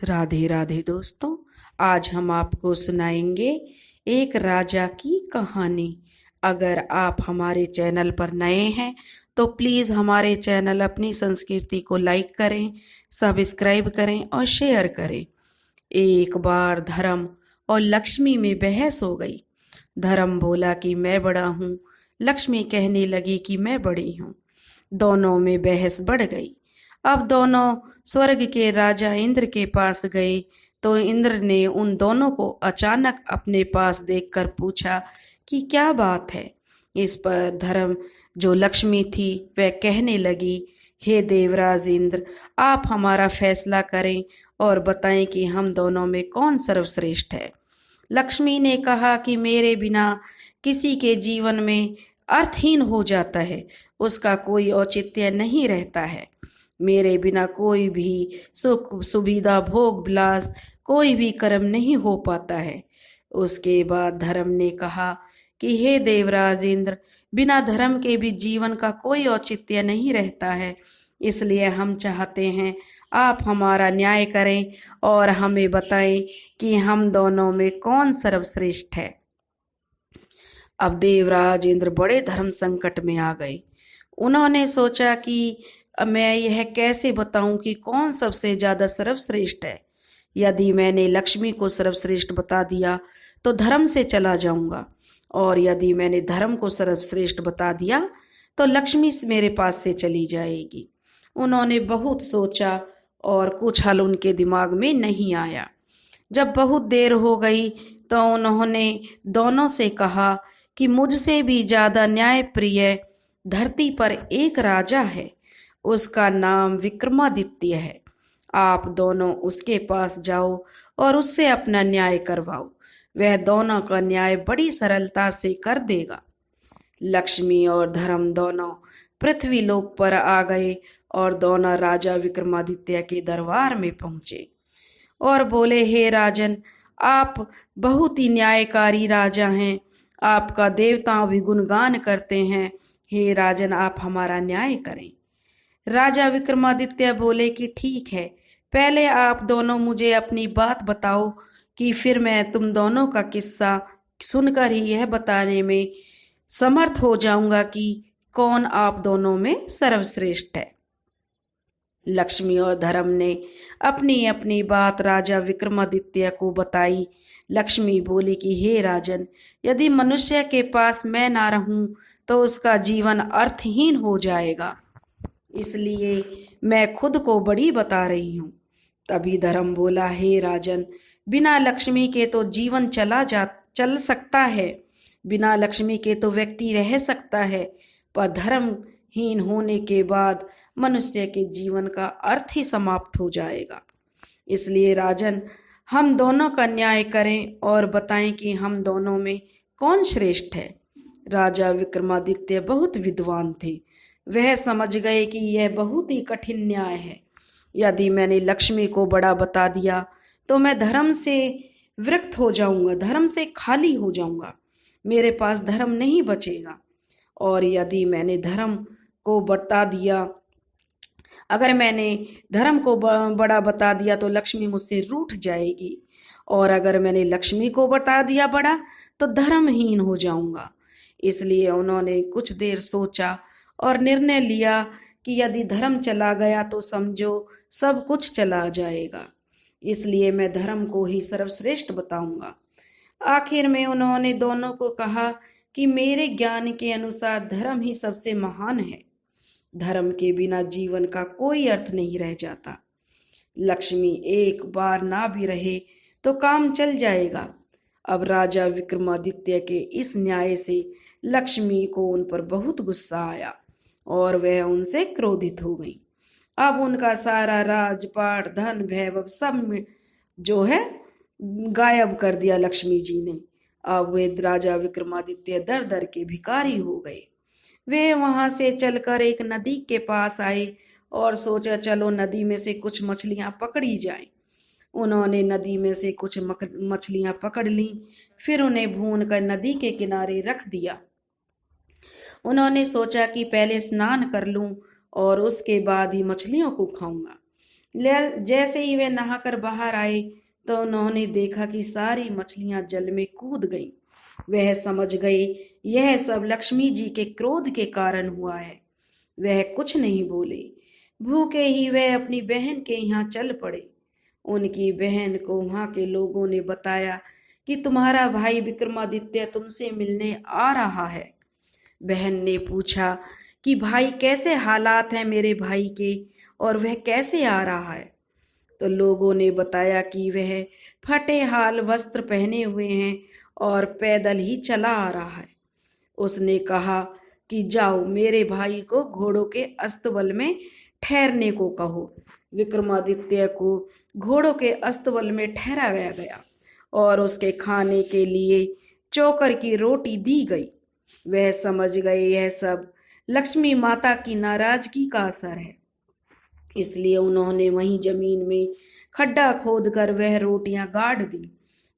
राधे राधे दोस्तों। आज हम आपको सुनाएंगे एक राजा की कहानी। अगर आप हमारे चैनल पर नए हैं तो प्लीज़ हमारे चैनल अपनी संस्कृति को लाइक करें, सब्सक्राइब करें और शेयर करें। एक बार धर्म और लक्ष्मी में बहस हो गई। धर्म बोला कि मैं बड़ा हूँ, लक्ष्मी कहने लगी कि मैं बड़ी हूँ। दोनों में बहस बढ़ गई। अब दोनों स्वर्ग के राजा इंद्र के पास गए तो इंद्र ने उन दोनों को अचानक अपने पास देखकर पूछा कि क्या बात है। इस पर धर्म, जो लक्ष्मी थी, वह कहने लगी, हे देवराज इंद्र, आप हमारा फैसला करें और बताएं कि हम दोनों में कौन सर्वश्रेष्ठ है। लक्ष्मी ने कहा कि मेरे बिना किसी के जीवन में अर्थहीन हो जाता है, उसका कोई औचित्य नहीं रहता है। मेरे बिना कोई भी सुख सुविधा भोग विलास कोई भी कर्म नहीं हो पाता है। उसके बाद धर्म ने कहा कि हे देवराज इंद्र, बिना धर्म के भी जीवन का कोई औचित्य नहीं रहता है। इसलिए हम चाहते हैं आप हमारा न्याय करें और हमें बताएं कि हम दोनों में कौन सर्वश्रेष्ठ है। अब देवराज इंद्र बड़े धर्म संकट में आ गए। उन्होंने सोचा कि अब मैं यह कैसे बताऊं कि कौन सबसे ज्यादा सर्वश्रेष्ठ है। यदि मैंने लक्ष्मी को सर्वश्रेष्ठ बता दिया तो धर्म से चला जाऊंगा, और यदि मैंने धर्म को सर्वश्रेष्ठ बता दिया तो लक्ष्मी मेरे पास से चली जाएगी। उन्होंने बहुत सोचा और कुछ हल उनके दिमाग में नहीं आया। जब बहुत देर हो गई तो उन्होंने दोनों से कहा कि मुझसे भी ज्यादा न्यायप्रिय धरती पर एक राजा है, उसका नाम विक्रमादित्य है। आप दोनों उसके पास जाओ और उससे अपना न्याय करवाओ, वह दोनों का न्याय बड़ी सरलता से कर देगा। लक्ष्मी और धर्म दोनों पृथ्वी लोक पर आ गए और दोनों राजा विक्रमादित्य के दरबार में पहुंचे और बोले, हे राजन, आप बहुत ही न्यायकारी राजा हैं, आपका देवताओं भी गुणगान करते हैं। हे राजन, आप हमारा न्याय करें। राजा विक्रमादित्य बोले कि ठीक है, पहले आप दोनों मुझे अपनी बात बताओ कि फिर मैं तुम दोनों का किस्सा सुनकर ही यह बताने में समर्थ हो जाऊंगा कि कौन आप दोनों में सर्वश्रेष्ठ है। लक्ष्मी और धर्म ने अपनी अपनी बात राजा विक्रमादित्य को बताई। लक्ष्मी बोली कि हे राजन, यदि मनुष्य के पास मैं ना रहूं तो उसका जीवन अर्थहीन हो जाएगा, इसलिए मैं खुद को बड़ी बता रही हूँ। तभी धर्म बोला, हे राजन, बिना लक्ष्मी के तो जीवन चल सकता है, बिना लक्ष्मी के तो व्यक्ति रह सकता है, पर धर्महीन होने के बाद मनुष्य के जीवन का अर्थ ही समाप्त हो जाएगा। इसलिए राजन, हम दोनों का न्याय करें और बताएं कि हम दोनों में कौन श्रेष्ठ है। राजा विक्रमादित्य बहुत विद्वान थे। वह समझ गए कि यह बहुत ही कठिन न्याय है। यदि मैंने लक्ष्मी को बड़ा बता दिया तो मैं धर्म से विरक्त हो जाऊंगा, धर्म से खाली हो जाऊंगा, मेरे पास धर्म नहीं बचेगा। और यदि मैंने धर्म को बता दिया, अगर मैंने धर्म को बड़ा बता दिया तो लक्ष्मी मुझसे रूठ जाएगी, और अगर मैंने लक्ष्मी को बता दिया बड़ा तो धर्महीन हो जाऊंगा। इसलिए उन्होंने कुछ देर सोचा और निर्णय लिया कि यदि धर्म चला गया तो समझो सब कुछ चला जाएगा, इसलिए मैं धर्म को ही सर्वश्रेष्ठ बताऊंगा। आखिर में उन्होंने दोनों को कहा कि मेरे ज्ञान के अनुसार धर्म ही सबसे महान है। धर्म के बिना जीवन का कोई अर्थ नहीं रह जाता। लक्ष्मी एक बार ना भी रहे तो काम चल जाएगा। अब राजा विक्रमादित्य के इस न्याय से लक्ष्मी को उन पर बहुत गुस्सा आया और वह उनसे क्रोधित हो गई। अब उनका सारा राजपाट, धन, वैभव सब जो है गायब कर दिया लक्ष्मी जी ने। अब वे राजा विक्रमादित्य दर दर के भिखारी हो गए। वे वहां से चलकर एक नदी के पास आए और सोचा, चलो नदी में से कुछ मछलियां पकड़ी जाएं। उन्होंने नदी में से कुछ मछलियां पकड़ लीं, फिर उन्हें भून कर नदी के किनारे रख दिया। उन्होंने सोचा कि पहले स्नान कर लूं और उसके बाद ही मछलियों को खाऊंगा। जैसे ही वे नहाकर बाहर आए तो उन्होंने देखा कि सारी मछलियां जल में कूद गईं। वह समझ गए यह सब लक्ष्मी जी के क्रोध के कारण हुआ है। वह कुछ नहीं बोले। भूखे ही वह अपनी बहन के यहाँ चल पड़े। उनकी बहन को वहां के लोगों ने बताया कि तुम्हारा भाई विक्रमादित्य तुमसे मिलने आ रहा है। बहन ने पूछा कि भाई कैसे हालात हैं मेरे भाई के, और वह कैसे आ रहा है। तो लोगों ने बताया कि वह फटे हाल वस्त्र पहने हुए हैं और पैदल ही चला आ रहा है। उसने कहा कि जाओ मेरे भाई को घोड़ों के अस्तबल में ठहरने को कहो। विक्रमादित्य को घोड़ों के अस्तबल में ठहराया गया और उसके खाने के लिए चोकर की रोटी दी गई। वह समझ गए यह सब लक्ष्मी माता की नाराजगी का असर है, इसलिए उन्होंने वहीं जमीन में खड्डा खोदकर वह रोटियां गाड़ दी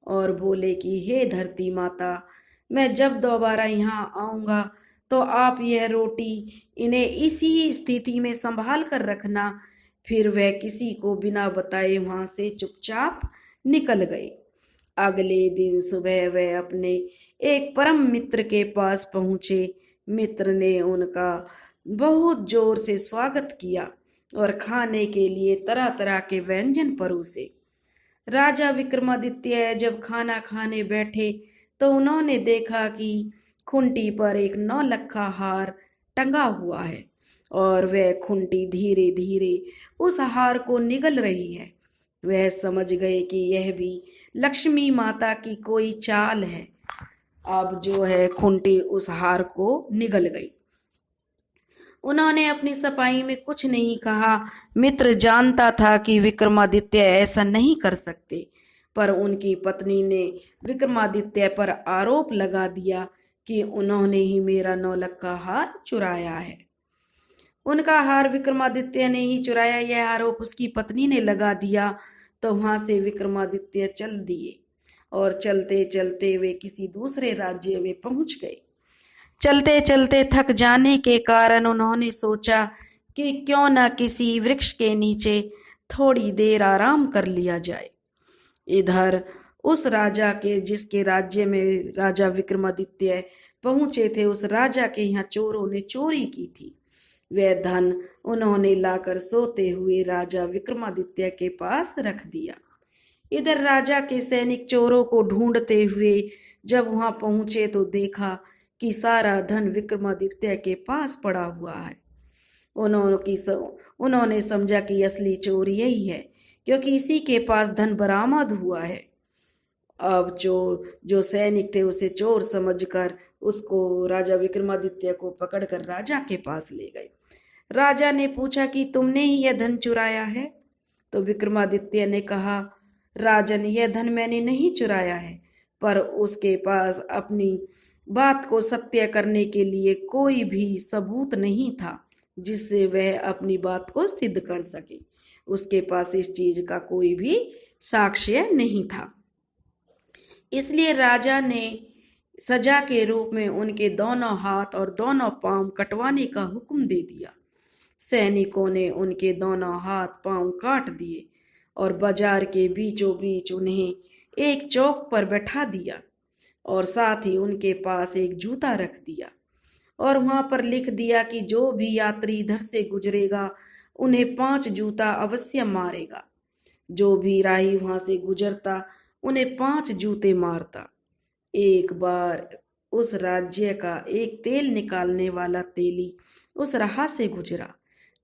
और बोले कि हे धरती माता, मैं जब दोबारा यहाँ आऊँगा तो आप यह रोटी इन्हें इसी स्थिति में संभाल कर रखना। फिर वह किसी को बिना बताए वहां से चुपचाप निकल गए। अगले दिन सुबह वह अपने एक परम मित्र के पास पहुंचे। मित्र ने उनका बहुत जोर से स्वागत किया और खाने के लिए तरह तरह के व्यंजन परोसे। राजा विक्रमादित्य जब खाना खाने बैठे तो उन्होंने देखा कि खूंटी पर एक नौलखा हार टंगा हुआ है और वह खूंटी धीरे धीरे उस हार को निगल रही है। वह समझ गए कि यह भी लक्ष्मी माता की कोई चाल है। अब जो है खूंटी उस हार को निगल गई। उन्होंने अपनी सफाई में कुछ नहीं कहा। मित्र जानता था कि विक्रमादित्य ऐसा नहीं कर सकते, पर उनकी पत्नी ने विक्रमादित्य पर आरोप लगा दिया कि उन्होंने ही मेरा नौलखा हार चुराया है। उनका हार विक्रमादित्य ने ही चुराया, यह आरोप उसकी पत्नी ने लगा दिया। तो वहां से विक्रमादित्य चल दिए और चलते चलते वे किसी दूसरे राज्य में पहुंच गए। चलते चलते थक जाने के कारण उन्होंने सोचा कि क्यों न किसी वृक्ष के नीचे थोड़ी देर आराम कर लिया जाए। इधर उस राजा के जिसके राज्य में राजा विक्रमादित्य पहुंचे थे, उस राजा के यहाँ चोरों ने चोरी की थी। वह धन उन्होंने लाकर सोते हुए राजा विक्रमादित्य के पास रख दिया। इधर राजा के सैनिक चोरों को ढूंढते हुए जब वहां पहुंचे तो देखा कि सारा धन विक्रमादित्य के पास पड़ा हुआ है। उन्होंने समझा कि असली चोर यही है, क्योंकि इसी के पास धन बरामद हुआ है। अब जो सैनिक थे उसे चोर समझकर उसको राजा विक्रमादित्य को पकड़कर राजा के पास ले गए। राजा ने पूछा कि तुमने ही यह धन चुराया है? तो विक्रमादित्य ने कहा, राजन, यह धन मैंने नहीं चुराया है, पर उसके पास अपनी बात को सत्य करने के लिए कोई भी सबूत नहीं था जिससे वह अपनी बात को सिद्ध कर सके। उसके पास इस चीज का कोई भी साक्ष्य नहीं था। इसलिए राजा ने सजा के रूप में उनके दोनों हाथ और दोनों पांव कटवाने का हुक्म दे दिया। सैनिकों ने उनके दोनों हाथ पांव काट दिए और बाजार के बीचों बीच उन्हें एक चौक पर बैठा दिया और साथ ही उनके पास एक जूता रख दिया और वहां पर लिख दिया कि जो भी यात्री इधर से गुजरेगा उन्हें 5 जूता अवश्य मारेगा। जो भी राही वहां से गुजरता उन्हें 5 जूते मारता। एक बार उस राज्य का एक तेल निकालने वाला तेली उस राह से गुजरा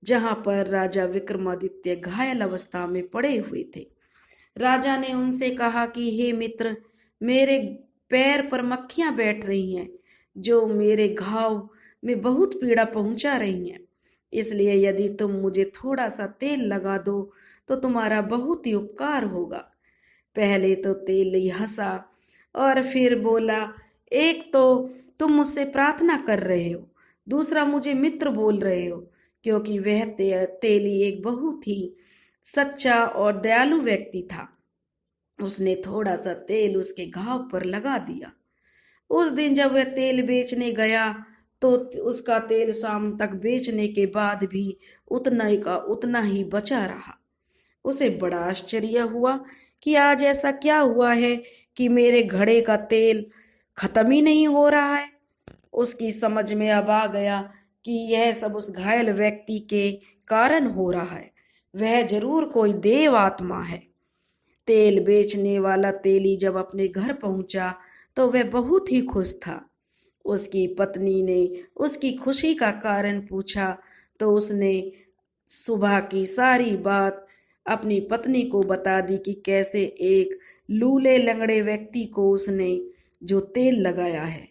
जहां पर राजा विक्रमादित्य घायल अवस्था में पड़े हुए थे। राजा ने उनसे कहा कि हे मित्र, मेरे पैर पर मक्खियां बैठ रही हैं जो मेरे घाव में बहुत पीड़ा पहुंचा रही हैं। इसलिए यदि तुम मुझे थोड़ा सा तेल लगा दो तो तुम्हारा बहुत ही उपकार होगा। पहले तो तेली हंसा और फिर बोला, एक तो तुम मुझसे प्रार्थना कर रहे हो, दूसरा मुझे मित्र बोल रहे हो, क्योंकि वह तेली एक बहुत ही सच्चा और दयालु व्यक्ति था। उसने थोड़ा सा तेल उसके घाव पर लगा दिया। उस दिन जब वह तेल बेचने गया तो उसका तेल शाम तक बेचने के बाद भी उतना ही बचा रहा। उसे बड़ा आश्चर्य हुआ कि आज ऐसा क्या हुआ है कि मेरे घड़े का तेल खत्म ही नहीं हो रहा है। उसकी समझ में अब आ गया कि यह सब उस घायल व्यक्ति के कारण हो रहा है। वह जरूर कोई देव आत्मा है। तेल बेचने वाला तेली जब अपने घर पहुंचा तो वह बहुत ही खुश था। उसकी पत्नी ने उसकी खुशी का कारण पूछा तो उसने सुबह की सारी बात अपनी पत्नी को बता दी कि कैसे एक लूले लंगड़े व्यक्ति को उसने जो तेल लगाया है।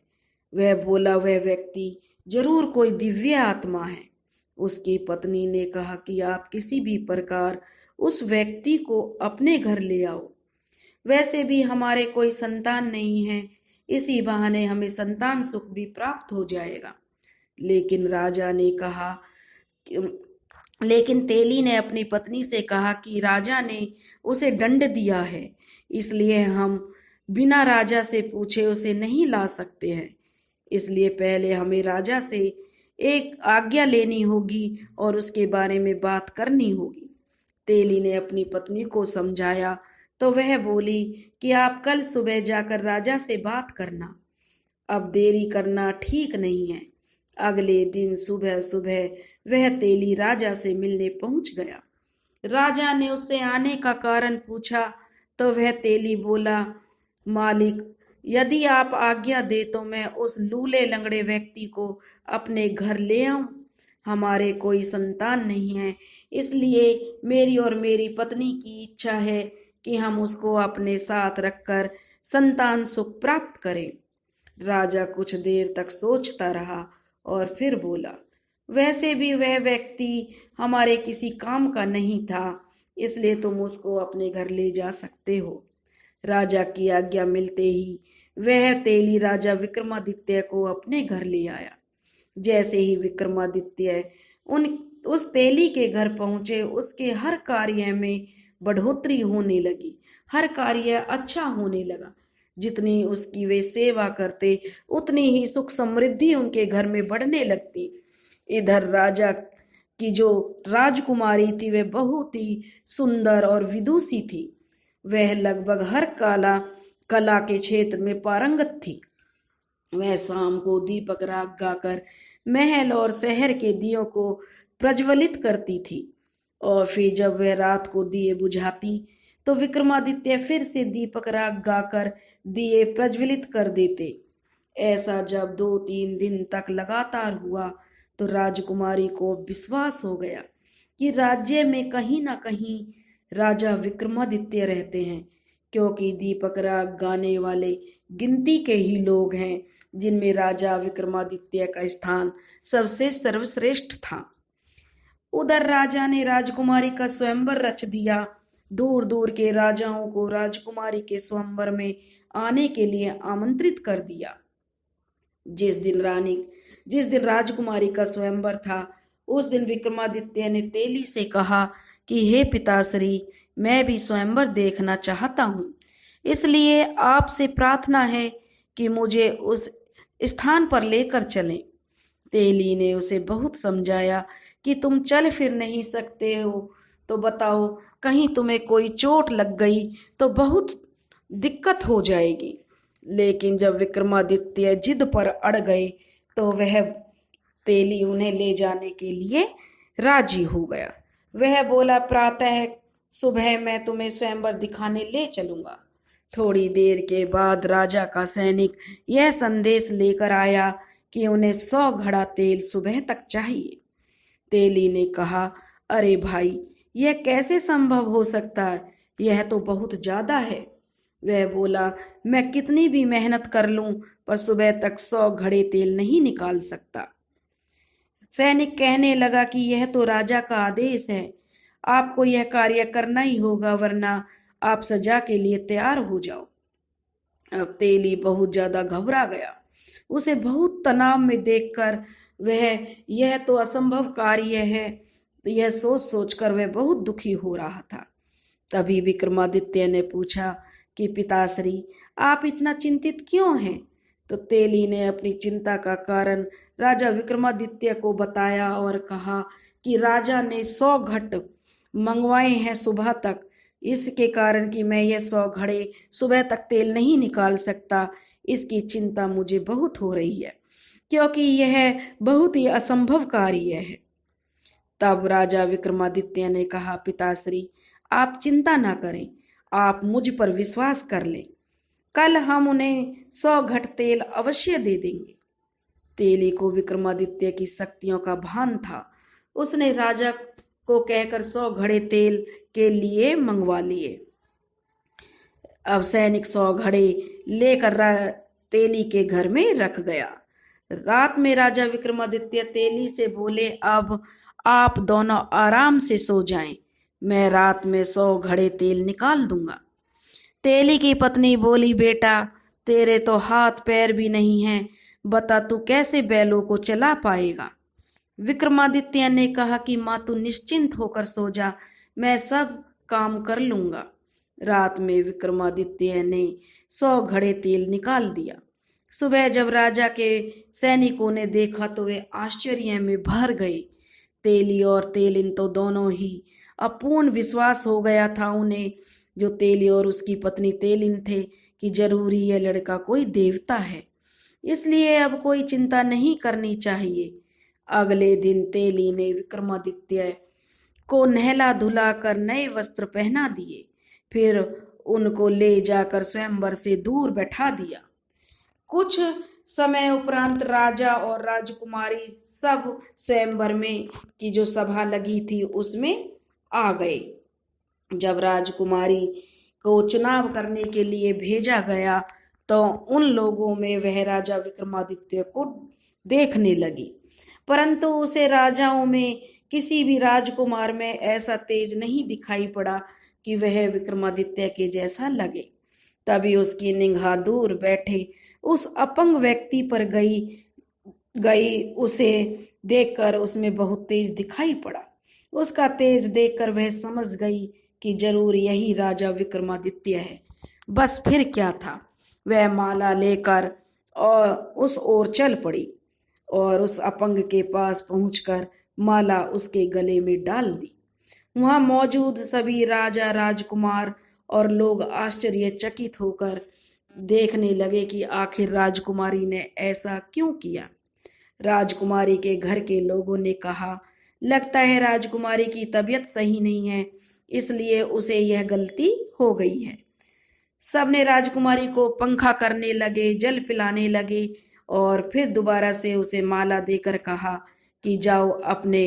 वह बोला वह व्यक्ति जरूर कोई दिव्य आत्मा है। उसकी पत्नी ने कहा कि आप किसी भी प्रकार उस व्यक्ति को अपने घर ले आओ। वैसे भी हमारे कोई संतान नहीं है, इसी बहाने हमें संतान सुख भी प्राप्त हो जाएगा। लेकिन राजा ने कहा लेकिन तेली ने अपनी पत्नी से कहा कि राजा ने उसे दंड दिया है, इसलिए हम बिना राजा से पूछे उसे नहीं ला सकते हैं। इसलिए पहले हमें राजा से एक आज्ञा लेनी होगी और उसके बारे में बात करनी होगी। तेली ने अपनी पत्नी को समझाया तो वह बोली कि आप कल सुबह जाकर राजा से बात करना, अब देरी करना ठीक नहीं है। अगले दिन सुबह सुबह वह तेली राजा से मिलने पहुंच गया। राजा ने उससे आने का कारण पूछा तो वह तेली बोला, मालिक, यदि आप आज्ञा दे तो मैं उस लूले लंगड़े व्यक्ति को अपने घर ले आऊं। हमारे कोई संतान नहीं है, इसलिए मेरी और मेरी पत्नी की इच्छा है कि हम उसको अपने साथ रखकर संतान सुख प्राप्त करें। राजा कुछ देर तक सोचता रहा और फिर बोला, वैसे भी वह व्यक्ति हमारे किसी काम का नहीं था, इसलिए तुम उसको अपने घर ले जा सकते हो। राजा की आज्ञा मिलते ही वह तेली राजा विक्रमादित्य को अपने घर ले आया। जैसे ही विक्रमादित्य उस तेली के घर पहुंचे, उसके हर कार्य में बढ़ोतरी होने लगी, हर कार्य अच्छा होने लगा। जितनी उसकी वे सेवा करते उतनी ही सुख समृद्धि उनके घर में बढ़ने लगती। इधर राजा की जो राजकुमारी थी वह बहुत ही सुंदर और विदुषी थी। वह लगभग हर कला के क्षेत्र में पारंगत थी। वह शाम को दीपक राग गाकर महल और शहर के दियों को प्रज्वलित करती थी और फिर जब वह रात को दिए बुझाती तो विक्रमादित्य फिर से दीपक राग गाकर दिए प्रज्वलित कर देते। ऐसा जब 2-3 दिन तक लगातार हुआ तो राजकुमारी को विश्वास हो गया कि राज्य में कहीं ना कहीं राजा विक्रमादित्य रहते हैं, क्योंकि दीपक राग गाने वाले गिनती के ही लोग हैं जिनमें राजा विक्रमादित्य का स्थान सबसे सर्वश्रेष्ठ था। उधर राजा ने राजकुमारी का स्वयंवर रच दिया। दूर दूर के राजाओं को राजकुमारी के स्वयंवर में आने के लिए आमंत्रित कर दिया। जिस दिन राजकुमारी का स्वयंवर था, उस दिन विक्रमादित्य ने तेली से कहा कि हे पिताश्री, मैं भी स्वयंवर देखना चाहता हूँ, इसलिए आपसे प्रार्थना है कि मुझे उस स्थान पर लेकर चलें। तेली ने उसे बहुत समझाया कि तुम चल फिर नहीं सकते हो तो बताओ, कहीं तुम्हें कोई चोट लग गई तो बहुत दिक्कत हो जाएगी। लेकिन जब विक्रमादित्य जिद पर अड़ गए तो वह तेली उन्हें ले जाने के लिए राजी हो गया। वह बोला, प्रातः सुबह मैं तुम्हें स्वयंवर दिखाने ले चलूंगा। थोड़ी देर के बाद राजा का सैनिक यह संदेश लेकर आया कि उन्हें 100 घड़ा तेल सुबह तक चाहिए। तेली ने कहा, अरे भाई, यह कैसे संभव हो सकता है, यह तो बहुत ज्यादा है। वह बोला, मैं कितनी भी मेहनत कर लूं पर सुबह तक 100 घड़े तेल नहीं निकाल सकता। सैनिक कहने लगा कि यह तो राजा का आदेश है, आपको यह कार्य करना ही होगा, वरना आप सजा के लिए तैयार हो जाओ। अब तेली बहुत ज्यादा घबरा गया। उसे बहुत तनाव में देखकर वह यह तो असंभव कार्य है, तो यह सोच सोचकर वह बहुत दुखी हो रहा था। तभी विक्रमादित्य ने पूछा कि पिताश्री, आप इतना चिंतित क्यों हैं? तो तेली ने अपनी चिंता का कारण राजा विक्रमादित्य को बताया और कहा कि राजा ने 100 घट मंगवाए हैं सुबह तक, इसके कारण कि मैं ये 100 घड़े सुबह तक तेल नहीं निकाल सकता, इसकी चिंता मुझे बहुत हो रही है, क्योंकि यह बहुत ही असंभव कार्य है। तब राजा विक्रमादित्य ने कहा, पिताश्री आप चिंता ना करें, आप मुझ पर विश्वास कर लें, कल हम उन्हें 100 घट तेल अवश्य दे देंगे। तेली को विक्रमादित्य की शक्तियों का भान था। उसने राजा को कहकर 100 घड़े तेल के लिए मंगवा लिए। अब सैनिक 100 घड़े लेकर तेली के घर में रख गया। रात में राजा विक्रमादित्य तेली से बोले, अब आप दोनों आराम से सो जाएं, मैं रात में 100 घड़े तेल निकाल दूंगा। तेली की पत्नी बोली, बेटा तेरे तो हाथ पैर भी नहीं हैं, बता तू कैसे बैलों को चला पाएगा। विक्रमादित्य ने कहा कि माँ तू निश्चिंत होकर सो जा, मैं सब काम कर लूंगा। रात में विक्रमादित्य ने 100 घड़े तेल निकाल दिया। सुबह जब राजा के सैनिकों ने देखा तो वे आश्चर्य में भर गए। तेली और तेलिन तो दोनों ही अपूर्ण विश्वास हो गया था उन्हें, जो तेली और उसकी पत्नी तेलिन थे, कि जरूरी यह लड़का कोई देवता है, इसलिए अब कोई चिंता नहीं करनी चाहिए। अगले दिन तेली ने विक्रमादित्य को नहला धुला कर नए वस्त्र पहना दिए, फिर उनको ले जाकर स्वयंवर से दूर बैठा दिया। कुछ समय उपरांत राजा और राजकुमारी सब स्वयंवर में की जो सभा लगी थी उसमें आ गए। जब राजकुमारी को चुनाव करने के लिए भेजा गया तो उन लोगों में वह राजा विक्रमादित्य को देखने लगी, परंतु उसे राजाओं में किसी भी राजकुमार में ऐसा तेज नहीं दिखाई पड़ा कि वह विक्रमादित्य के जैसा लगे। तभी उसकी निगाह दूर बैठे उस अपंग व्यक्ति पर गई उसे देखकर उसमें बहुत तेज दिखाई पड़ा। उसका तेज देखकर वह समझ गई कि जरूर यही राजा विक्रमादित्य है। बस फिर क्या था, वह माला लेकर और उस ओर चल पड़ी और उस अपंग के पास पहुंचकर माला उसके गले में डाल दी। वहां मौजूद सभी राजा राजकुमार और लोग आश्चर्यचकित होकर देखने लगे कि आखिर राजकुमारी ने ऐसा क्यों किया। राजकुमारी के घर के लोगों ने कहा, लगता है राजकुमारी की तबीयत सही नहीं है, इसलिए उसे यह गलती हो गई है। सबने राजकुमारी को पंखा करने लगे, जल पिलाने लगे और फिर दोबारा से उसे माला देकर कहा कि जाओ अपने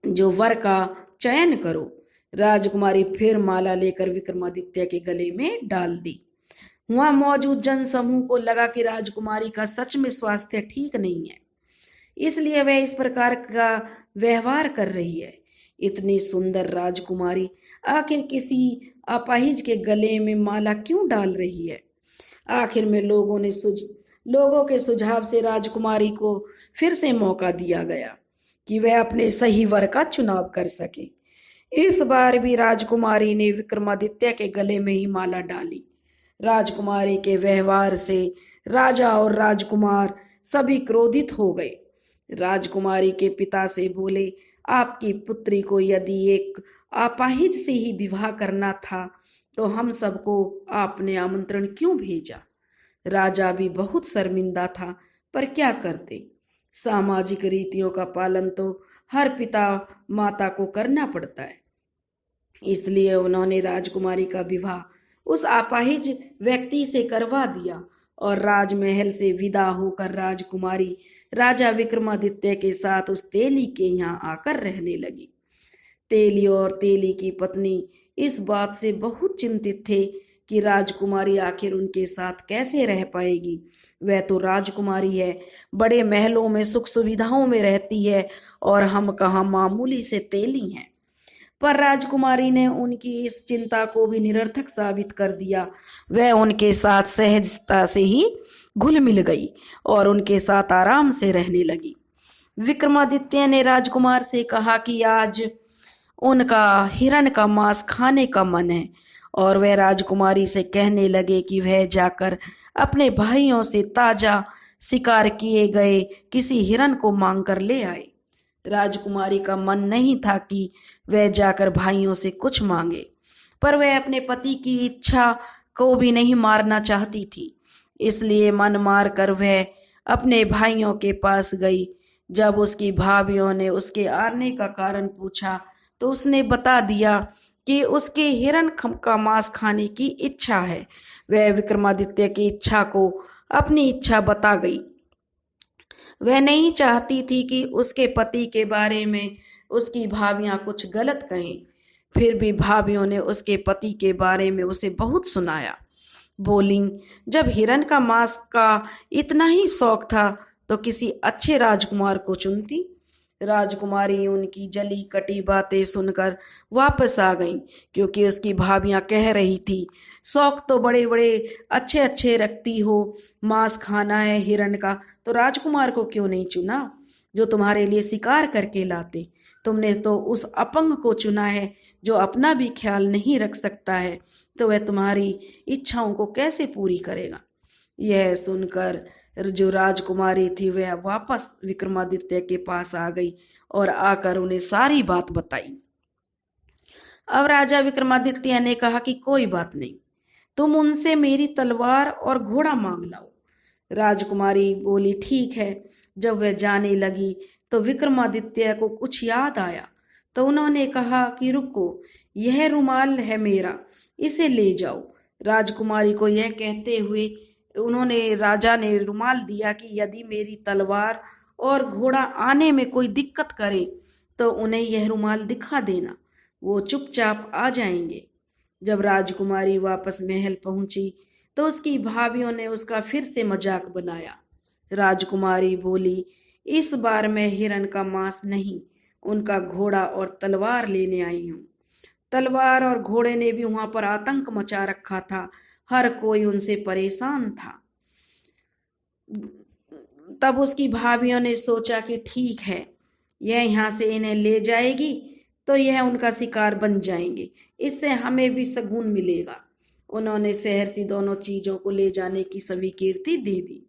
जो वर का चयन करो। राजकुमारी फिर माला लेकर विक्रमादित्य के गले में डाल दी। वहां मौजूद जन समूह को लगा कि राजकुमारी का सच में स्वास्थ्य ठीक नहीं है, इसलिए वह इस प्रकार का व्यवहार कर रही है। इतनी सुंदर राजकुमारी आखिर किसी अपाहिज के गले में माला क्यों डाल रही है। आखिर में लोगों के सुझाव से राजकुमारी को फिर से मौका दिया गया कि वह अपने सही वर का चुनाव कर सके। इस बार भी राजकुमारी ने विक्रमादित्य के गले में ही माला डाली। राजकुमारी के व्यवहार से राजा और राजकुमार सभी क्रोधित हो गए। राजकुमारी के पिता से बोले, आपकी पुत्री को यदि एक अपाहिज से ही विवाह करना था तो हम सबको आपने आमंत्रण क्यों भेजा। राजा भी बहुत शर्मिंदा था, पर क्या करते, सामाजिक रीतियों का पालन तो हर पिता माता को करना पड़ता है। इसलिए उन्होंने राजकुमारी का विवाह उस अपाहिज व्यक्ति से करवा दिया और राजमहल से विदा होकर राजकुमारी राजा विक्रमादित्य के साथ उस तेली के यहाँ आकर रहने लगी। तेली और तेली की पत्नी इस बात से बहुत चिंतित थे कि राजकुमारी आखिर उनके साथ कैसे रह पाएगी। वह तो राजकुमारी है, बड़े महलों में सुख सुविधाओं में रहती है और हम कहाँ मामूली से तेली हैं। पर राजकुमारी ने उनकी इस चिंता को भी निरर्थक साबित कर दिया। वह उनके साथ सहजता से ही घुल मिल गई और उनके साथ आराम से रहने लगी। विक्रमादित्य ने राजकुमार से कहा कि आज उनका हिरण का मांस खाने का मन है और वह राजकुमारी से कहने लगे कि वह जाकर अपने भाइयों से ताजा शिकार किए गए किसी हिरण को मांग कर ले आए। राजकुमारी का मन नहीं था कि वह जाकर भाइयों से कुछ मांगे, पर वह अपने पति की इच्छा को भी नहीं मारना चाहती थी। इसलिए मन मार कर वह अपने भाइयों के पास गई। जब उसकी भाभियों ने उसके आने का कारण पूछा तो उसने बता दिया कि उसके हिरण का मांस खाने की इच्छा है। वह विक्रमादित्य की इच्छा को अपनी इच्छा बता गई। वह नहीं चाहती थी कि उसके पति के बारे में उसकी भाभियां कुछ गलत कहें। फिर भी भाभियों ने उसके पति के बारे में उसे बहुत सुनाया। बोली, जब हिरण का मांस का इतना ही शौक था तो किसी अच्छे राजकुमार को चुनती। राजकुमारी उनकी जली कटी बातें सुनकर वापस आ गई, क्योंकि उसकी भाभियां कह रही थी, शौक तो बड़े बड़े अच्छे अच्छे रखती हो, मांस खाना है हिरण का, तो राजकुमार को क्यों नहीं चुना जो तुम्हारे लिए शिकार करके लाते। तुमने तो उस अपंग को चुना है जो अपना भी ख्याल नहीं रख सकता है, तो वह तुम्हारी इच्छाओं को कैसे पूरी करेगा। यह सुनकर जो राजकुमारी थी वह वापस विक्रमादित्य के पास आ गई और आकर उन्हें सारी बात बताई। अब राजा विक्रमादित्य ने कहा कि कोई बात नहीं, तुम उनसे मेरी तलवार और घोड़ा मांग लाओ। राजकुमारी बोली, ठीक है। जब वह जाने लगी तो विक्रमादित्य को कुछ याद आया, तो उन्होंने कहा कि रुको, यह रुमाल है मेरा, इसे ले जाओ। राजकुमारी को यह कहते हुए राजा ने रुमाल दिया कि यदि मेरी तलवार और घोड़ा आने में कोई दिक्कत करे तो उन्हें यह रुमाल दिखा देना, वो चुपचाप आ जाएंगे। जब राजकुमारी वापस महल पहुंची तो उसकी भाभियों ने उसका फिर से मजाक बनाया। राजकुमारी बोली, इस बार मैं हिरण का मांस नहीं, उनका घोड़ा और तलवार लेने आई हूँ। तलवार और घोड़े ने भी वहां पर आतंक मचा रखा था, हर कोई उनसे परेशान था। तब उसकी भाभियों ने सोचा कि ठीक है, यह यहाँ से इन्हें ले जाएगी तो यह उनका शिकार बन जाएंगे, इससे हमें भी सुकून मिलेगा। उन्होंने शहर से दोनों चीजों को ले जाने की स्वीकृति दे दी।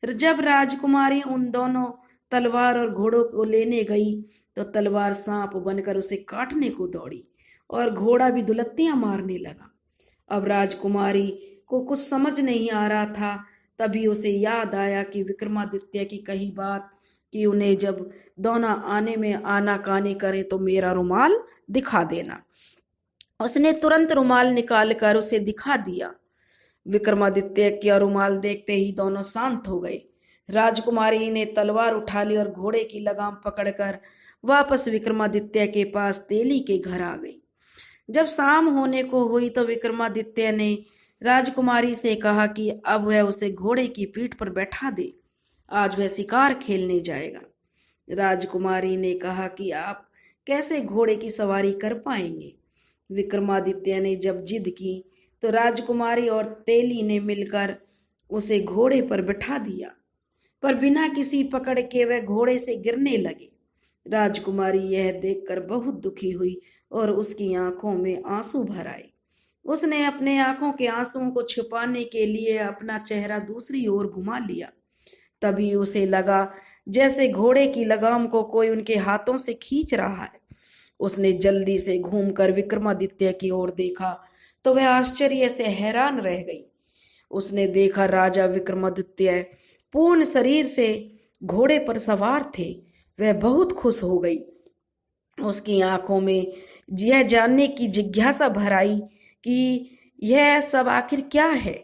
जब राजकुमारी उन दोनों तलवार और घोड़ों को लेने गई तो तलवार सांप बनकर उसे काटने को दौड़ी और घोड़ा भी दुलत्तियां मारने लगा। अब राजकुमारी को कुछ समझ नहीं आ रहा था। तभी उसे याद आया कि विक्रमादित्य की कही बात कि उन्हें जब दोनों आने में आनाकानी करें तो मेरा रुमाल दिखा देना। उसने तुरंत रुमाल निकालकर उसे दिखा दिया। विक्रमादित्य का रुमाल देखते ही दोनों शांत हो गए। राजकुमारी ने तलवार उठा ली और घोड़े की लगाम पकड़कर वापस विक्रमादित्य के पास तेली के घर आ गई। जब शाम होने को हुई तो विक्रमादित्य ने राजकुमारी से कहा कि अब वह उसे घोड़े की पीठ पर बैठा दे, आज वह शिकार खेलने जाएगा। राजकुमारी ने कहा कि आप कैसे घोड़े की सवारी कर पाएंगे। विक्रमादित्य ने जब जिद की तो राजकुमारी और तेली ने मिलकर उसे घोड़े पर बिठा दिया, पर बिना किसी पकड़ के वह घोड़े से गिरने लगे। राजकुमारी यह देखकर बहुत दुखी हुई और उसकी आंखों में आंसू भर आए। उसने अपने आंखों के आंसुओं को छुपाने के लिए अपना चेहरा दूसरी ओर घुमा लिया। तभी उसे लगा जैसे घोड़े की लगाम को कोई उनके हाथों से खींच रहा है। उसने जल्दी से घूमकर विक्रमादित्य की ओर देखा तो वह आश्चर्य से हैरान रह गई। उसने देखा राजा विक्रमादित्य पूर्ण शरीर से घोड़े पर सवार थे। वह बहुत खुश हो गई। उसकी आंखों में यह जानने की जिज्ञासा भर आई कि यह सब आखिर क्या है।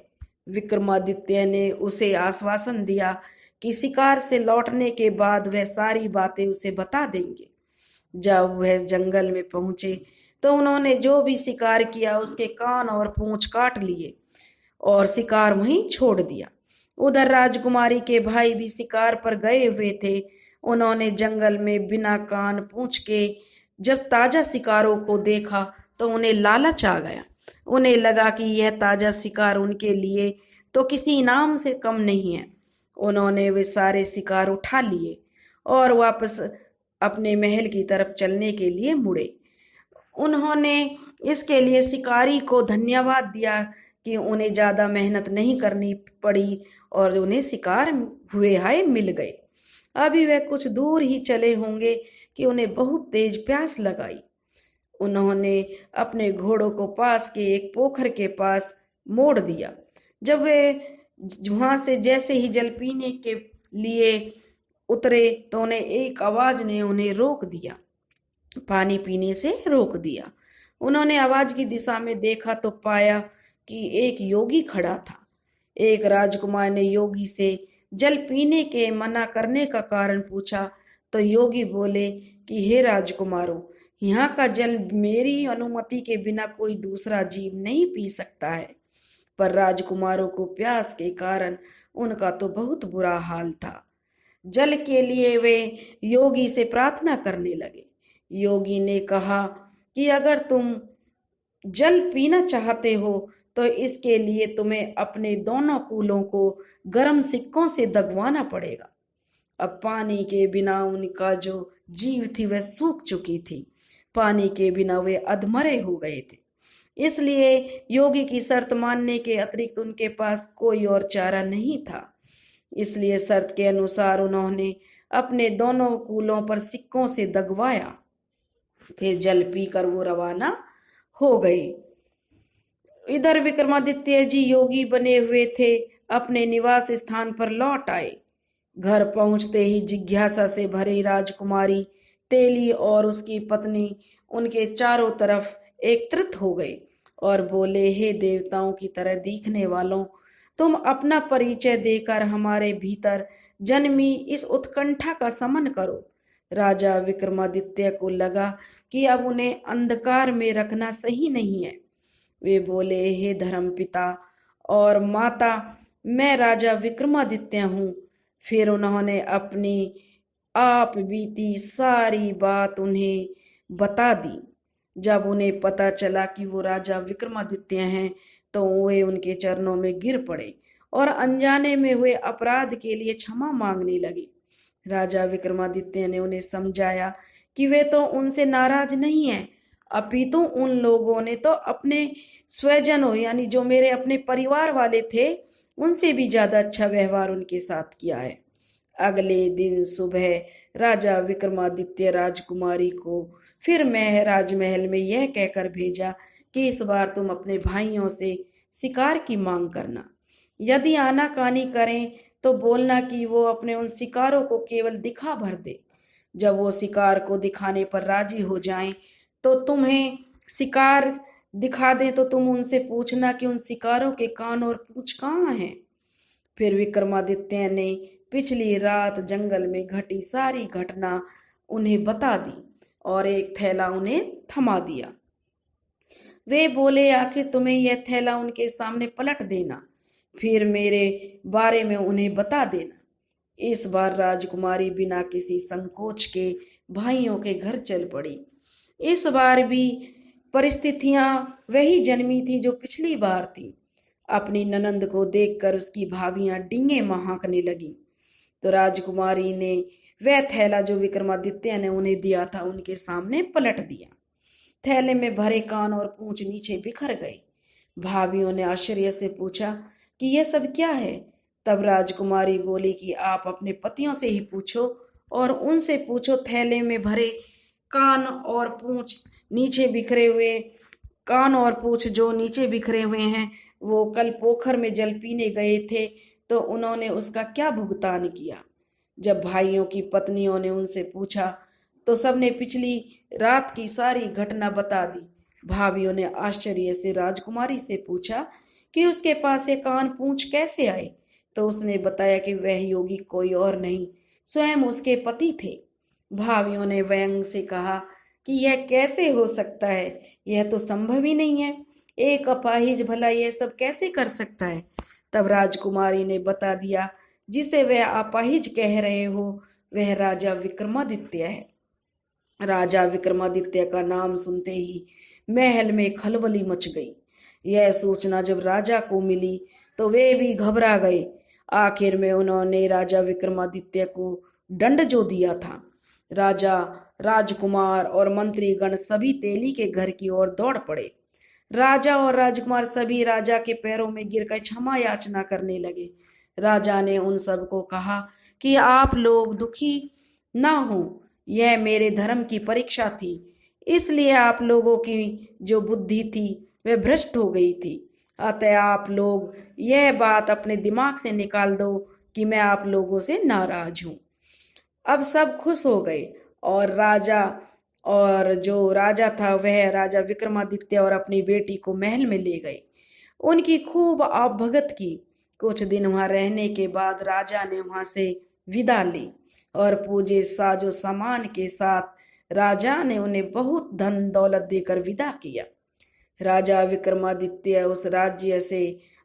विक्रमादित्य ने उसे आश्वासन दिया कि शिकार से लौटने के बाद वह सारी बातें उसे बता देंगे। जब वह जंगल में पहुंचे तो उन्होंने जो भी शिकार किया उसके कान और पूंछ काट लिए और शिकार वहीं छोड़ दिया। उधर राजकुमारी के भाई भी शिकार पर गए हुए थे। उन्होंने जंगल में बिना कान पूंछ के जब ताजा शिकारों को देखा तो उन्हें लालच आ गया। उन्हें लगा कि यह ताजा शिकार उनके लिए तो किसी इनाम से कम नहीं है। उन्होंने वे सारे शिकार उठा लिए और वापस अपने महल की तरफ चलने के लिए मुड़े। उन्होंने इसके लिए शिकारी को धन्यवाद दिया कि उन्हें ज्यादा मेहनत नहीं करनी पड़ी और उन्हें शिकार हुए हाय मिल गए। अभी वह कुछ दूर ही चले होंगे कि उन्हें बहुत तेज प्यास लगाई। उन्होंने अपने घोड़ों को पास के एक पोखर के पास मोड़ दिया। जब वे वहां से जैसे ही जल पीने के लिए उतरे तो उन्हें एक आवाज ने उन्हें रोक दिया, पानी पीने से रोक दिया। उन्होंने आवाज की दिशा में देखा तो पाया कि एक योगी खड़ा था। एक राजकुमार ने योगी से जल पीने के मना करने का कारण पूछा तो योगी बोले कि हे राजकुमारों, यहाँ का जल मेरी अनुमति के बिना कोई दूसरा जीव नहीं पी सकता है। पर राजकुमारों को प्यास के कारण उनका तो बहुत बुरा हाल था। जल के लिए वे योगी से प्रार्थना करने लगे। योगी ने कहा कि अगर तुम जल पीना चाहते हो तो इसके लिए तुम्हें अपने दोनों कूलों को गर्म सिक्कों से दगवाना पड़ेगा। अब पानी के बिना उनका जो जीव थी वह सूख चुकी थी। पानी के बिना वे अधमरे हो गए थे। इसलिए योगी की शर्त मानने के अतिरिक्त उनके पास कोई और चारा नहीं था। इसलिए शर्त के अनुसार उन्होंने अपने दोनों कूलों पर सिक्कों से दगवाया। फिर जल पीकर वो रवाना हो गए। इधर विक्रमादित्य जी योगी बने हुए थे, अपने निवास स्थान पर लौट आए। घर पहुंचते ही जिज्ञासा से भरी राजकुमारी तेली और उसकी पत्नी उनके चारों तरफ एकत्रित हो गए और बोले, हे देवताओं की तरह दिखने वालों, तुम अपना परिचय देकर हमारे भीतर जन्मी इस उत्कंठा का शमन करो। राजा विक्रमादित्य को लगा कि अब उन्हें अंधकार में रखना सही नहीं है। वे बोले, हे धर्मपिता और माता, मैं राजा विक्रमादित्य हूँ। फिर उन्होंने अपनी आप बीती सारी बात उन्हें बता दी। जब उन्हें पता चला कि वो राजा विक्रमादित्य हैं तो वे उनके चरणों में गिर पड़े और अनजाने में हुए अपराध के लिए क्षमा मांगने लगे। राजा विक्रमादित्य ने उन्हें समझाया कि वे तो उनसे नाराज नहीं हैं, अपितु उन लोगों ने तो अपने स्वजनों यानी जो मेरे अपने परिवार वाले थे उनसे भी ज्यादा अच्छा व्यवहार उनके साथ किया है। अगले दिन सुबह राजा विक्रमादित्य राजकुमारी को फिर राजमहल में यह कहकर भेजा कि इस बार तुम अपने भाइयों से शिकार की मांग करना। यदि आनाकानी करें तो बोलना कि वो अपने उन शिकारों को केवल दिखा भर दे। जब वो शिकार को दिखाने पर राजी हो जाएं तो तुम्हें शिकार दिखा दें तो तुम उनसे पूछना कि उन शिकारों के कान और पूंछ कहाँ हैं। फिर विक्रमादित्य ने पिछली रात जंगल में घटी सारी घटना उन्हें बता दी और एक थैला उन्हें थमा दिया। वे बोले, आखिर तुम्हें यह थैला उनके सामने पलट देना, फिर मेरे बारे में उन्हें बता देना। इस बार राजकुमारी बिना किसी संकोच के भाइयों के घर चल पड़ी। इस बार भी परिस्थितियां वही जन्मी थी जो पिछली बार थी। अपनी ननंद को देखकर उसकी भाभियां डींगे हाँकने लगी तो राजकुमारी ने वह थैला जो विक्रमादित्य ने उन्हें दिया था उनके सामने पलट दिया। थैले में भरे कान और पूंछ नीचे बिखर गए। भाभियों ने आश्चर्य से पूछा कि यह सब क्या है। तब राजकुमारी बोली कि आप अपने पतियों से ही पूछो और उनसे पूछो थैले में भरे कान और पूंछ नीचे बिखरे हुए कान और पूंछ जो नीचे बिखरे हुए हैं वो कल पोखर में जल पीने गए थे तो उन्होंने उसका क्या भुगतान किया। जब भाइयों की पत्नियों ने उनसे पूछा तो सबने पिछली रात की सारी घटना बता दी। भाभियों ने आश्चर्य से राजकुमारी से पूछा कि उसके पास ये कान पूंछ कैसे आए तो उसने बताया कि वह योगी कोई और नहीं स्वयं उसके पति थे। भाभियों ने व्यंग से कहा कि यह कैसे हो सकता है, यह तो संभव ही नहीं है। एक अपाहिज भला यह सब कैसे कर सकता है। तब राजकुमारी ने बता दिया, जिसे वह अपाहिज कह रहे हो वह राजा विक्रमादित्य है। राजा विक्रमादित्य का नाम सुनते ही महल में खलबली मच गई। यह सूचना जब राजा को मिली तो वे भी घबरा गए। आखिर में उन्होंने राजा विक्रमादित्य को दंड जो दिया था। राजा, राजकुमार और मंत्रीगण सभी तेली के घर की ओर दौड़ पड़े। राजा और राजकुमार सभी राजा के पैरों में गिरकर क्षमा याचना करने लगे। राजा ने उन सबको कहा कि आप लोग दुखी ना हो। यह मेरे धर्म की परीक्षा थी, इसलिए आप लोगों की जो बुद्धि थी वह भ्रष्ट हो गई थी। अतः आप लोग यह बात अपने दिमाग से निकाल दो कि मैं आप लोगों से नाराज हूं। अब सब खुश हो गए और जो राजा था वह राजा विक्रमादित्य और अपनी बेटी को महल में ले गए। उनकी खूब आवभगत की। कुछ दिन वहां रहने के बाद राजा ने वहां से विदा ली और पूजे साजो सामान के साथ राजा ने उन्हें बहुत धन दौलत देकर विदा किया। राजा विक्रमादित्य उस राज्य से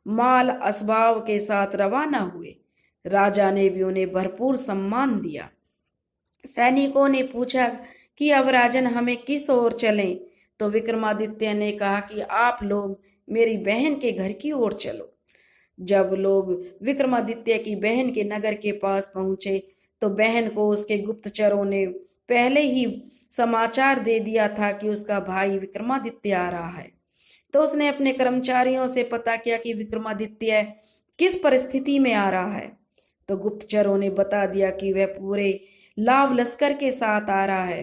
माल असबाब के साथ रवाना हुए। राजा ने भी उन्हें भरपूर सम्मान दिया। सैनिकों ने पूछा कि अब राजन हमें किस ओर चलें, तो विक्रमादित्य ने कहा कि आप लोग मेरी बहन के घर की ओर चलो। जब लोग विक्रमादित्य की बहन के नगर के पास पहुंचे तो बहन को उसके गुप्तचरों ने पहले ही समाचार दे दिया था कि उसका भाई विक्रमादित्य आ रहा है। तो उसने अपने कर्मचारियों से पता किया कि विक्रमादित्य किस परिस्थिति में आ रहा है। तो गुप्तचरों ने बता दिया कि वह पूरे लाव लश्कर के साथ आ रहा है।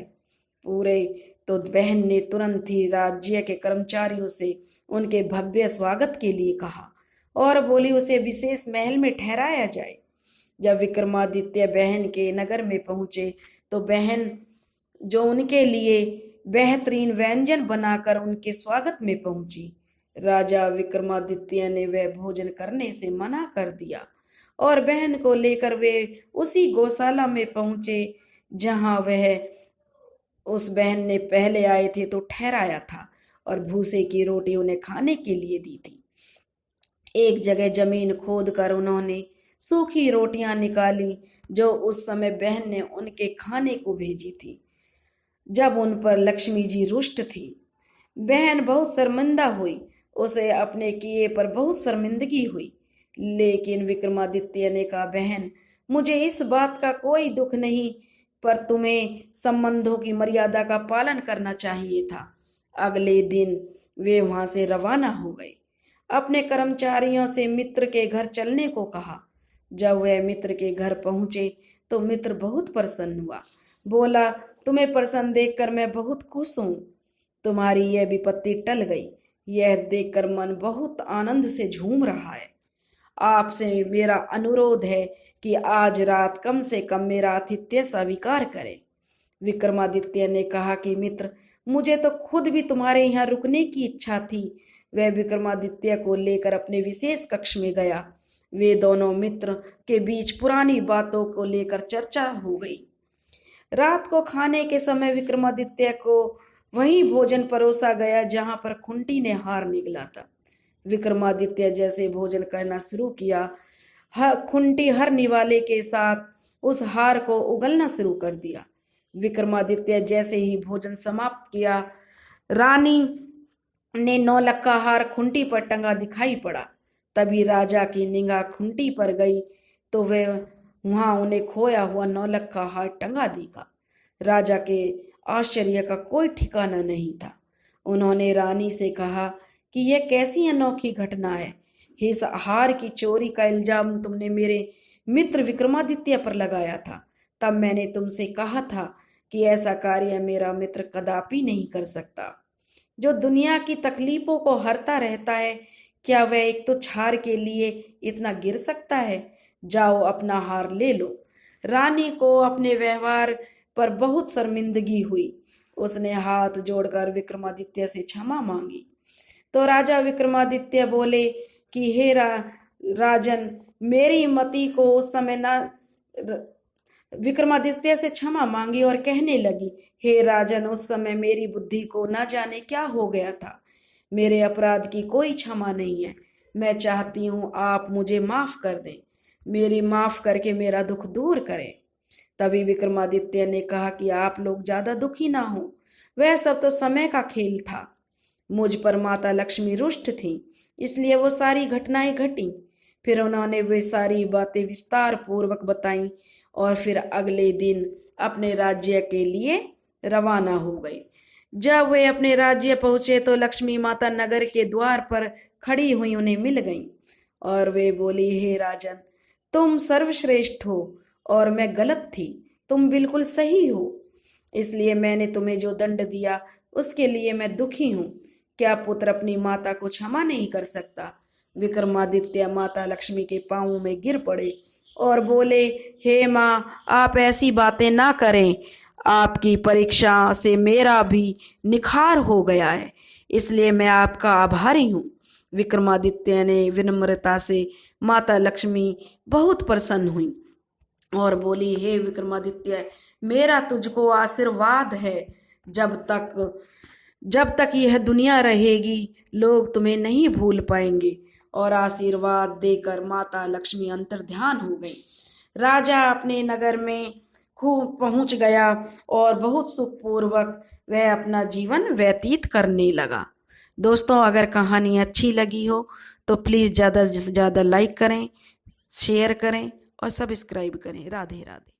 पूरे तो बहन ने तुरंत ही राज्य के कर्मचारियों से उनके भव्य स्वागत के लिए कहा और बोली उसे विशेष महल में ठहराया जाए। जब विक्रमादित्य बहन के नगर में पहुंचे तो बहन जो उनके लिए बेहतरीन व्यंजन बनाकर उनके स्वागत में पहुंची। राजा विक्रमादित्य ने वह भोजन करने से मना कर दिया और बहन को लेकर वे उसी गौशाला में पहुंचे जहां वह उस बहन ने पहले आए थे तो ठहराया था और भूसे की रोटी उन्हें खाने के लिए दी थी। एक जगह जमीन खोद कर उन्होंने सूखी रोटियां निकाली जो उस समय बहन ने उनके खाने को भेजी थी। जब उन पर लक्ष्मी जी रुष्ट थी, बहन बहुत शर्मिंदा हुई। उसे अपने किए पर बहुत शर्मिंदगी हुई। लेकिन विक्रमादित्य ने कहा, बहन मुझे इस बात का कोई दुख नहीं, पर तुम्हें संबंधों की मर्यादा का पालन करना चाहिए था। अगले दिन वे वहां से रवाना हो गए। अपने कर्मचारियों से मित्र के घर चलने को कहा। जब वह मित्र के घर पहुंचे तो मित्र बहुत प्रसन्न हुआ। बोला, तुम्हें प्रसन्न देखकर मैं बहुत खुश हूं। तुम्हारी यह विपत्ति टल गई, यह देखकर मन बहुत आनंद से झूम रहा है। आपसे मेरा अनुरोध है कि आज रात कम से कम मेरा आतिथ्य स्वीकार करें। विक्रमादित्य ने कहा कि मित्र, मुझे तो खुद भी तुम्हारे यहाँ रुकने की इच्छा थी। वह विक्रमादित्य को लेकर अपने विशेष कक्ष में गया। वे दोनों मित्र के बीच पुरानी बातों को लेकर चर्चा हो गई। रात को खाने के समय विक्रमादित्य को वही भोजन परोसा गया जहां पर खुंटी ने हार निगला था। विक्रमादित्य जैसे भोजन करना शुरू किया, खुंटी हर निवाले के साथ उस हार को उगलना शुरू कर दिया। विक्रमादित्य जैसे ही भोजन समाप्त किया, रानी ने नौलखा हार खुंटी पर टंगा दिखाई पड़ा। तभी राजा की निगाह खुंटी पर गई तो वह वहां उन्हें खोया हुआ नौलखा हार टंगा दिखा। राजा के आश्चर्य का कोई ठिकाना नहीं था। उन्होंने रानी से कहा कि यह कैसी अनोखी घटना है। इस हार की चोरी का इल्जाम तुमने मेरे मित्र विक्रमादित्य पर लगाया था। तब मैंने तुमसे कहा था कि ऐसा कार्य मेरा मित्र कदापि नहीं कर सकता। जो दुनिया की तकलीफों को हरता रहता है, क्या वह एक तुच्छ हार के लिए इतना गिर सकता है? जाओ अपना हार ले लो। रानी को अपने व्यवहार पर बहुत शर्मिंदगी हुई। उसने हाथ जोड़कर विक्रमादित्य से क्षमा मांगी। तो राजा विक्रमादित्य बोले कि हे राजन, मेरी मति को उस समय विक्रमादित्य से क्षमा मांगी और कहने लगी, हे राजन, उस समय मेरी बुद्धि को न जाने क्या हो गया था। मेरे अपराध की कोई क्षमा नहीं है। मैं चाहती हूँ आप मुझे माफ कर दें, मेरी माफ करके मेरा दुख दूर करें। तभी विक्रमादित्य ने कहा कि आप लोग ज्यादा दुखी ना हो, वह सब तो समय का खेल था। मुझ पर माता लक्ष्मी रुष्ट थी, इसलिए वो सारी घटनाएं घटी। फिर उन्होंने वे सारी बातें विस्तार पूर्वक बताई और फिर अगले दिन अपने राज्य के लिए रवाना हो गए। जब वे अपने राज्य पहुंचे तो लक्ष्मी माता नगर के द्वार पर खड़ी हुई उन्हें मिल गईं और वे बोली, हे राजन, तुम सर्वश्रेष्ठ हो और मैं गलत थी, तुम बिल्कुल सही हो। इसलिए मैंने तुम्हें जो दंड दिया उसके लिए मैं दुखी हूँ। क्या पुत्र अपनी माता को क्षमा नहीं कर सकता? विक्रमादित्य माता लक्ष्मी के पांवों में गिर पड़े और बोले, हे माँ, आप ऐसी बातें ना करें। आपकी परीक्षा से मेरा भी निखार हो गया है, इसलिए मैं आपका आभारी हूँ। विक्रमादित्य ने विनम्रता से माता लक्ष्मी बहुत प्रसन्न हुई और बोली, हे विक्रमादित्य, मेरा तुझको आशीर्वाद है। जब तक जब तक यह दुनिया रहेगी लोग तुम्हें नहीं भूल पाएंगे। और आशीर्वाद देकर माता लक्ष्मी अंतर्ध्यान हो गई। राजा अपने नगर में खूब पहुंच गया और बहुत सुखपूर्वक वह अपना जीवन व्यतीत करने लगा। दोस्तों, अगर कहानी अच्छी लगी हो तो प्लीज़ ज़्यादा से ज़्यादा लाइक करें, शेयर करें और सब्सक्राइब करें। राधे राधे।